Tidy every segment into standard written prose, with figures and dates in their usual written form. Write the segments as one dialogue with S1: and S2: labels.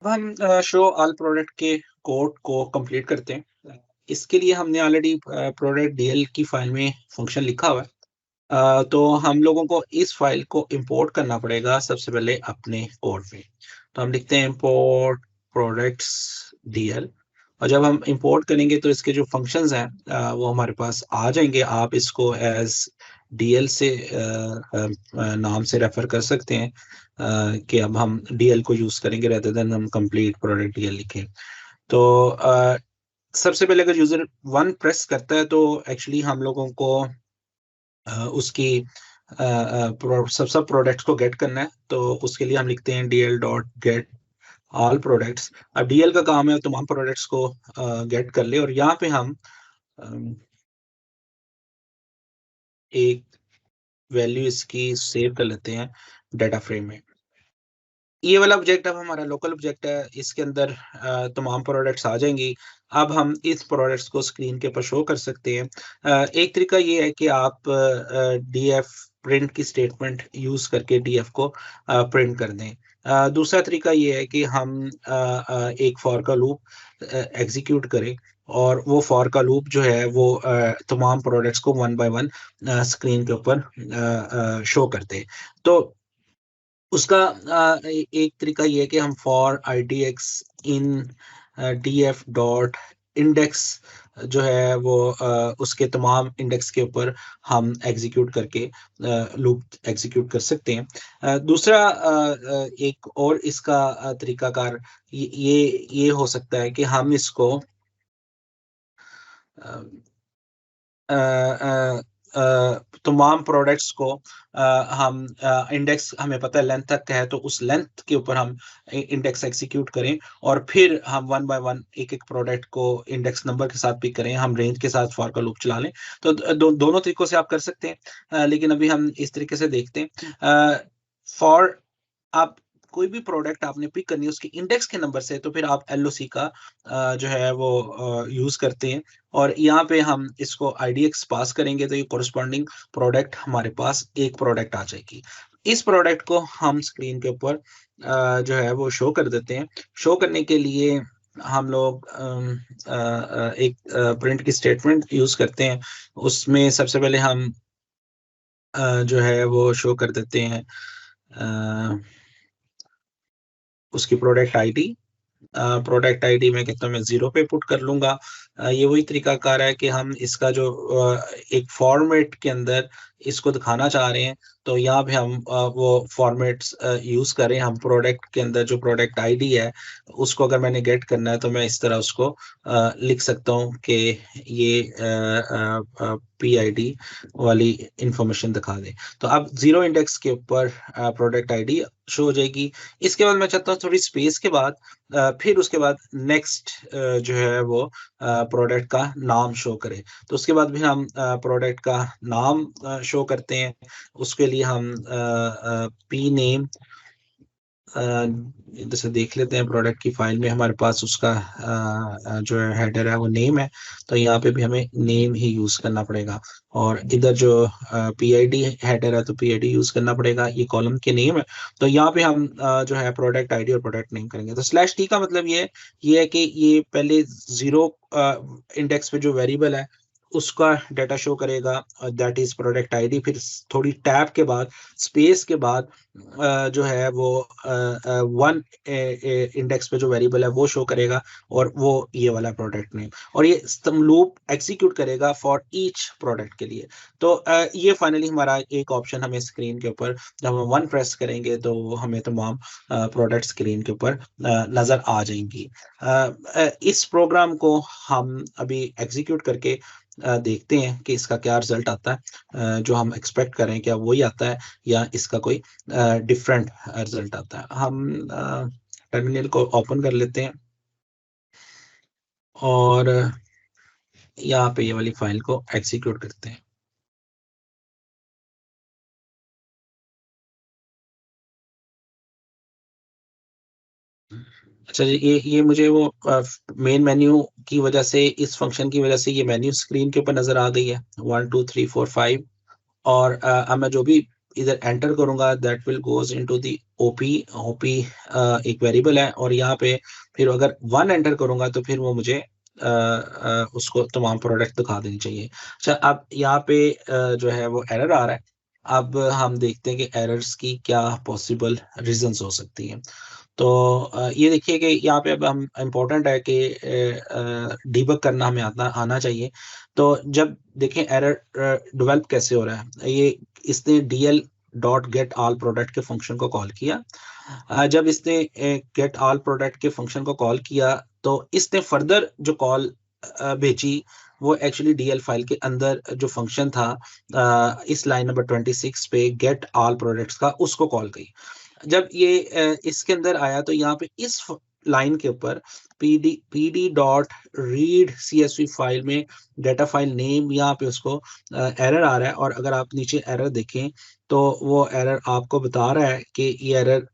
S1: अब हम show all product के कोड को कंप्लीट करते हैं। इसके लिए हमने ऑलरेडी प्रोडक्ट डीएल की फाइल में फंक्शन लिखा हुआ है। तो हम लोगों को इस फाइल को इंपोर्ट करना पड़ेगा सबसे पहले अपने कोड में। तो हम लिखते हैं इंपोर्ट प्रोडक्ट्स डीएल, और जब हम इंपोर्ट करेंगे तो इसके जो फंक्शंस हैं वो हमारे पास आ जाएंगे। आप इसको एज डीएल से नाम से रेफर कर सकते हैं कि अब हम डीएल को यूज करेंगे रेदर देन हम कंप्लीट प्रोडक्ट डीएल लिखें। तो सबसे पहले अगर यूजर वन प्रेस करता है तो एक्चुअली हम लोगों को उसकी सब सब प्रोडक्ट्स को गेट करना है। तो उसके लिए हम लिखते हैं DL dot get all products. अब डीएल का काम है तमाम प्रोडक्ट्स को गेट कर ले, और यहाँ पे हम अम, एक वैल्यू इसकी सेव कर लेते हैं डाटा फ्रेम में। ये वाला ऑब्जेक्ट अब हमारा लोकल ऑब्जेक्ट है, इसके अंदर तमाम प्रोडक्ट्स आ जाएंगी। अब हम इस प्रोडक्ट्स को स्क्रीन के ऊपर शो कर सकते हैं। एक तरीका ये है कि आप डीएफ प्रिंट की स्टेटमेंट यूज करके डीएफ को प्रिंट कर दें। दूसरा तरीका ये है कि हम एक फॉर का लूप एग्जीक्यूट करें, और वो फॉर का लूप जो है वो तमाम प्रोडक्ट्स को वन बाय वन स्क्रीन के ऊपर शो करते हैं। तो उसका एक तरीका ये है कि हम for I D x in D F dot index जो है वो उसके तमाम इंडेक्स के ऊपर हम एग्जीक्यूट करके लूप एग्जीक्यूट कर सकते हैं। दूसरा एक और इसका तरीकाकार ये हो सकता है कि हम इसको अ, अ, अ, तमाम प्रोडक्ट्स को हम इंडेक्स हमें पता है लेंथ तक का है, तो उस लेंथ के ऊपर हम इंडेक्स एग्जीक्यूट करें, और फिर हम वन बाय वन एक एक प्रोडक्ट को इंडेक्स नंबर के साथ पिक करें, हम रेंज के साथ फॉर का लूप चला लें। तो दोनों तरीकों से आप कर सकते हैं। लेकिन अभी हम इस तरीके से देखते हैं। फॉर आप कोई भी प्रोडक्ट आपने पिक करनी है उसके इंडेक्स के नंबर से, तो फिर आप एलओसी का जो है वो यूज करते हैं, और यहाँ पे हम इसको आईडीएक्स पास करेंगे तो ये कोरिस्पॉन्डिंग प्रोडक्ट हमारे पास एक प्रोडक्ट आ जाएगी। इस प्रोडक्ट को हम स्क्रीन के ऊपर जो है वो शो कर देते हैं। शो करने के लिए हम लोग एक प्रिंट की स्टेटमेंट यूज करते हैं। उसमें सबसे पहले हम जो है वो शो कर देते हैं उसकी प्रोडक्ट आईडी। प्रोडक्ट आईडी मैं कहता हूँ मैं 0 पे पुट कर लूँगा। ये वही तरीकाकार है कि हम इसका जो एक फॉर्मेट के अंदर इसको दिखाना चाह रहे हैं, तो यहाँ पे हम वो फॉर्मेट्स यूज़ करें। हम प्रोडक्ट के अंदर जो प्रोडक्ट आईडी है, उसको अगर मैंने गेट करना है तो मैं इस तरह उसको लिख सकता हूँ कि ये पीआईडी वाली इंफॉर्मेशन दिखा दे। तो अब 0 इंडेक्स के ऊपर प्रोडक्ट आईडी शो हो जाएगी। इसके बाद मैं चाहता हूँ थोड़ी स्पेस के बाद फिर उसके बाद नेक्स्ट जो है वो प्रोडक्ट का नाम शो करे। तो उसके बाद भी हम प्रोडक्ट का नाम शो करते हैं। उसके लिए हम पी नेम जैसे देख लेते हैं प्रोडक्ट की फाइल में हमारे पास उसका जो है हेडर है वो नेम है, तो यहाँ पे भी हमें नेम ही यूज करना पड़ेगा। और इधर जो पीआईडी हेडर है तो पीआईडी यूज करना पड़ेगा, ये कॉलम के नेम है। तो यहाँ पे हम जो है प्रोडक्ट आईडी और प्रोडक्ट नेम करेंगे। तो स्लैश टी का मतलब ये है कि ये पहले 0 इंडेक्स पे जो वेरिएबल है उसका डाटा शो करेगा, दैट इज प्रोडक्ट आईडी। फिर थोड़ी टैब के बाद स्पेस के बाद जो है वो वन इंडेक्स पे जो वेरिएबल है वो शो करेगा, और वो ये वाला प्रोडक्ट नेम, और ये लूप एग्जीक्यूट करेगा फॉर ईच प्रोडक्ट के लिए। तो ये फाइनली हमारा एक ऑप्शन हमें स्क्रीन के ऊपर जब हम वन प्रेस करेंगे तो हमें तमाम प्रोडक्ट स्क्रीन के ऊपर नजर आ जाएंगी। इस प्रोग्राम को हम अभी एग्जीक्यूट करके देखते हैं कि इसका क्या रिजल्ट आता है। जो हम एक्सपेक्ट करें क्या वही आता है, या इसका कोई डिफरेंट रिजल्ट आता है। हम टर्मिनल को ओपन कर लेते हैं, और यहाँ पे ये वाली फाइल को एग्जीक्यूट करते हैं। अच्छा जी, ये मुझे वो मेन मेन्यू की वजह से, इस फंक्शन की वजह से ये मेन्यू स्क्रीन के ऊपर नजर आ गई है 1 2 3 4 5। और अब मैं जो भी इधर एंटर करूंगा that will goes into the OP. OP एक वेरिएबल है, और यहाँ पे फिर अगर 1 एंटर करूंगा तो फिर वो मुझे उसको तमाम प्रोडक्ट दिखा देनी चाहिए। अच्छा, अब यहाँ पे जो है वो एरर आ रहा है। अब हम देखते हैं कि एरर्स की क्या पॉसिबल रीजंस हो सकती हैं। तो ये देखिए कि यहाँ पे अब हम इम्पोर्टेंट है कि डिबग करना हमें आना चाहिए। तो जब देखें एरर डेवलप कैसे हो रहा है, ये इसने DL dot get all product के फंक्शन को कॉल किया। जब इसने गेट ऑल प्रोडक्ट के फंक्शन को कॉल किया तो इसने फर्दर जो कॉल भेजी वो एक्चुअली डीएल फाइल के अंदर जो फंक्शन था इस लाइन नंबर 26 पे गेट ऑल प्रोडक्ट्स का, उसको कॉल की। जब ये इसके अंदर आया तो यहाँ पे इस लाइन के ऊपर pd dot read csv file में डाटा फाइल नेम, यहाँ पे उसको एरर आ रहा है। और अगर आप नीचे एरर देखें तो वो एरर आपको बता रहा है कि ये एरर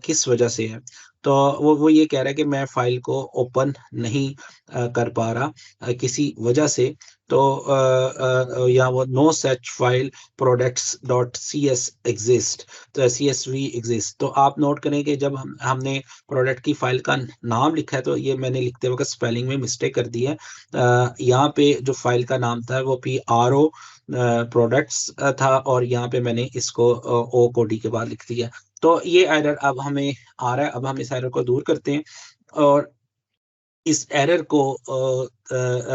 S1: किस वजह से है। तो वो ये कह रहा है कि मैं फाइल को ओपन नहीं कर पा रहा किसी वजह से। तो यहाँ वो no such file products dot cs exist, तो CSV एग्जिस्ट। तो आप नोट करें कि जब हमने प्रोडक्ट की फाइल का नाम लिखा है तो ये मैंने लिखते वक्त स्पेलिंग में मिस्टेक कर दी है। यहाँ पे जो फाइल का नाम था वो PRO प्रोडक्ट्स था, और यहाँ पे मैंने इसको ओ को डी के बाद लिख दिया। तो ये एरर अब हमें आ रहा है। अब हम इस एरर को दूर करते हैं और इस एरर को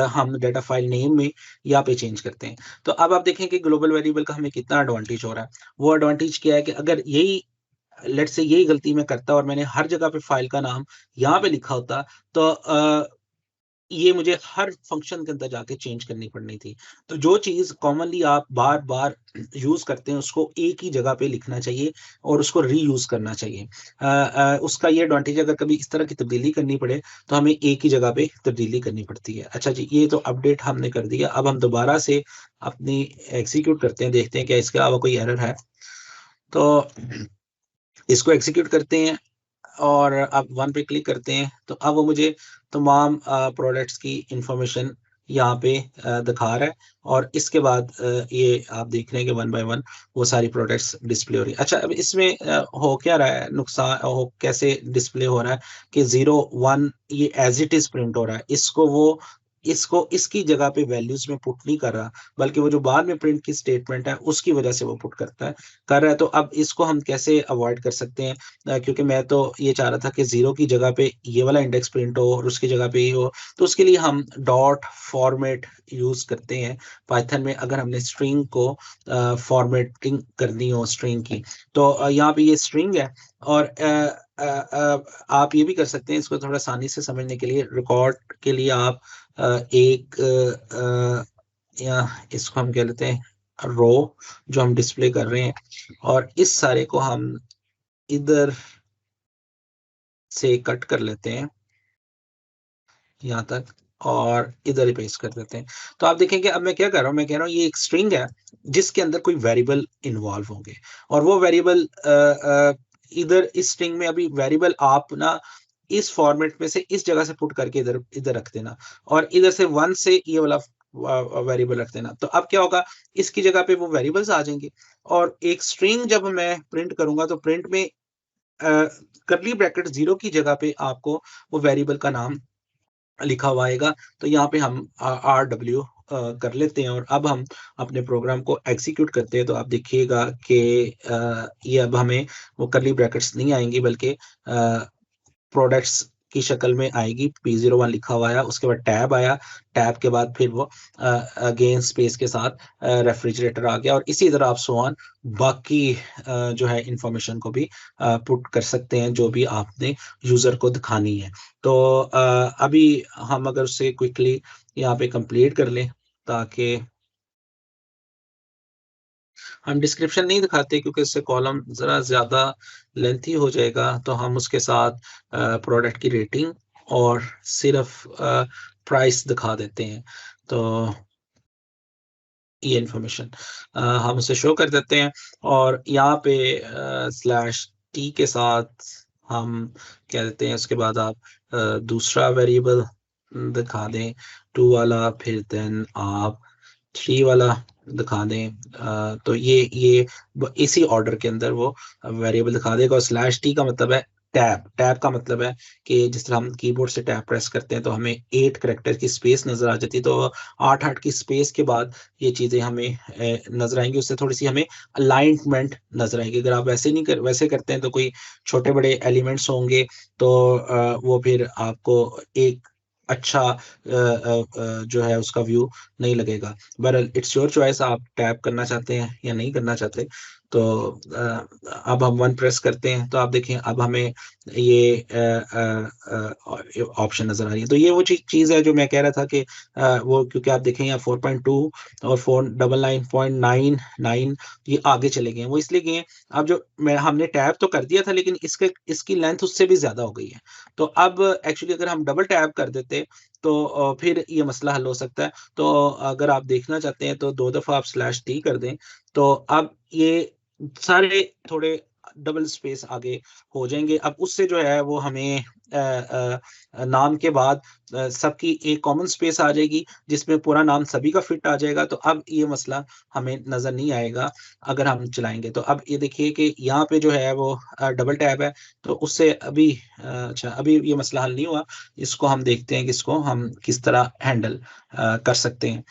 S1: हम डाटा फाइल नेम में यहाँ पे चेंज करते हैं। तो अब आप देखें कि ग्लोबल वेरिएबल का हमें कितना एडवांटेज हो रहा है। वो एडवांटेज क्या है कि अगर यही लेट्स से यही गलती मैं करता और मैंने हर जगह पे फाइल का नाम यहाँ पे लिखा होता तो ये मुझे हर फंक्शन के अंदर जाके चेंज करनी पड़नी थी। तो जो चीज़ कॉमनली आप बार-बार यूज़ करते हैं उसको एक ही जगह पे लिखना चाहिए और उसको रीयूज़ करना चाहिए। उसका ये एडवांटेज है, अगर कभी इस तरह की तब्दीली करनी पड़े तो हमें एक ही जगह पे तब्दीली करनी पड़ती है। अच्छा जी, ये तो अपडेट हमने कर दिया। अब हम दोबारा से अपनी एग्ज़ीक्यूट करते हैं, देखते हैं क्या इसके अलावा कोई एरर है। तो इसको एग्ज़ीक्यूट करते हैं और अब 1 पे क्लिक करते हैं तो अब वो मुझे तमाम प्रोडक्ट्स की इंफॉर्मेशन यहाँ पे दिखा रहा है। और इसके बाद ये आप देख रहे हैं कि 1 बाय 1 वो सारी प्रोडक्ट्स डिस्प्ले हो रही है। अच्छा, अब इसमें हो क्या रहा है, नुकसान हो कैसे डिस्प्ले हो रहा है कि 0 1 ये एज इट इज प्रिंट हो रहा है। इसको इसकी जगह पे वैल्यूज में पुट नहीं कर रहा, बल्कि वो जो बाद में प्रिंट की स्टेटमेंट है उसकी वजह से वो पुट कर रहा है। तो अब इसको हम कैसे अवॉइड कर सकते हैं, क्योंकि मैं तो ये चाह रहा था कि 0 की जगह पे ये वाला इंडेक्स प्रिंट हो और उसकी जगह पे ये हो। तो उसके लिए हम डॉट फॉर्मेट यूज़ करते हैं पाइथन में। अगर हमने स्ट्रिंग को फॉर्मेटिंग करनी हो स्ट्रिंग की, तो यहाँ पे ये स्ट्रिंग है। और आप ये भी कर सकते हैं, इसको थोड़ा आसानी से समझने के लिए रिकॉर्ड के लिए आप एक या इसको हम कह लेते हैं रो जो हम डिस्प्ले कर रहे हैं, और इस सारे को हम इधर से कट कर लेते हैं यहाँ तक और इधर ही पेस्ट कर देते हैं। तो आप देखेंगे अब मैं क्या कर रहा हूँ, मैं कह रहा हूँ ये एक स्ट्रिंग है जिसके अंदर कोई वेरिएबल इन्वॉल्व होंगे, और वो वेरिएबल इधर इस स्ट्रिंग में अभी वेरिएबल आप ना इस फॉर्मेट में से इस जगह से पुट करके इधर इधर रख देना, और इधर से 1 से ये वाला वेरिएबल रख देना। तो अब क्या होगा, इसकी जगह पे वो वेरिएबल्स आ जाएंगे। और एक स्ट्रिंग जब मैं प्रिंट करूंगा तो प्रिंट में कर्ली ब्रैकेट 0 की जगह पे आपको वो वेरिएबल का नाम लिखा हुआ आएगा। तो यहाँ पे हम RW कर लेते हैं और अब हम अपने प्रोग्राम को एग्जीक्यूट करते हैं। तो आप देखिएगा कि ये अब हमें वो कर्ली ब्रैकेट्स नहीं आएंगी, बल्कि प्रोडक्ट्स की शक्ल में आएगी। P01 लिखा हुआ आया, उसके बाद टैब आया, टैब के बाद फिर वो अगेन स्पेस के साथ रेफ्रिजरेटर आ गया, और इसी तरह आप सो ऑन बाकी जो है इंफॉर्मेशन को भी पुट कर सकते हैं जो भी आपने यूजर को दिखानी है। तो अभी हम अगर उसे क्विकली यहाँ पे कंप्लीट कर लें, ताकि हम डिस्क्रिप्शन नहीं दिखाते क्योंकि इससे कॉलम ज़रा ज़्यादा लेंथी हो जाएगा, तो हम उसके साथ प्रोडक्ट की रेटिंग और सिर्फ प्राइस दिखा देते हैं। तो ये इन्फॉर्मेशन हम उसे शो कर देते हैं, और यहाँ पे स्लैश टी के साथ हम कह देते हैं उसके बाद आप दूसरा वेरिएबल दिखा दें 2 वाला, फिर देन आप 3 वाला दिखा दें, तो ये इसी ऑर्डर के अंदर वो वेरिएबल दिखा देगा। और स्लैश टी का मतलब है टैब। टैब का मतलब है कि जिस तरह हम कीबोर्ड से टैब प्रेस करते हैं तो हमें 8 करेक्टर की स्पेस नजर आ जाती है, तो 8 की स्पेस के बाद ये चीजें हमें नजर आएंगी। उससे थोड़ी सी हमें अलाइनमेंट नजर आएगी। अगर आप वैसे करते हैं तो कोई छोटे बड़े एलिमेंट्स होंगे, तो वो फिर आपको एक अच्छा जो है उसका व्यू नहीं लगेगा। बहरहाल इट्स योर चॉइस, आप टैप करना चाहते हैं या नहीं करना चाहते। तो अब हम वन प्रेस करते हैं तो आप देखें अब हमें ये ऑप्शन नजर आ रही है। तो ये वो चीज है जो मैं कह रहा था कि वो, क्योंकि आप देखें यहाँ 4.2 और 499.99 ये आगे चले गए हैं। वो इसलिए गए हैं, अब जो हमने टैप तो कर दिया था लेकिन इसकी लेंथ उससे भी ज्यादा हो गई है। तो अब एक्चुअली अगर हम डबल टैप कर देते तो फिर ये मसला हल हो सकता है। तो अगर आप देखना चाहते हैं तो 2 दफ़ा आप स्लैश टी कर दें, तो अब ये सारे थोड़े डबल स्पेस आगे हो जाएँगे। अब उससे जो है वो हमें नाम के बाद सबकी एक कॉमन स्पेस आ जाएगी, जिसमें पूरा नाम सभी का फिट आ जाएगा। तो अब ये मसला हमें नज़र नहीं आएगा अगर हम चलाएँगे। तो अब ये देखिए कि यहाँ पे जो है वो डबल टैब है, तो उससे अभी अच्छा अभी ये मसला हल नहीं हुआ। इसको हम देखते हैं कि इसको हम किस तरह हैंडल कर सकते हैं।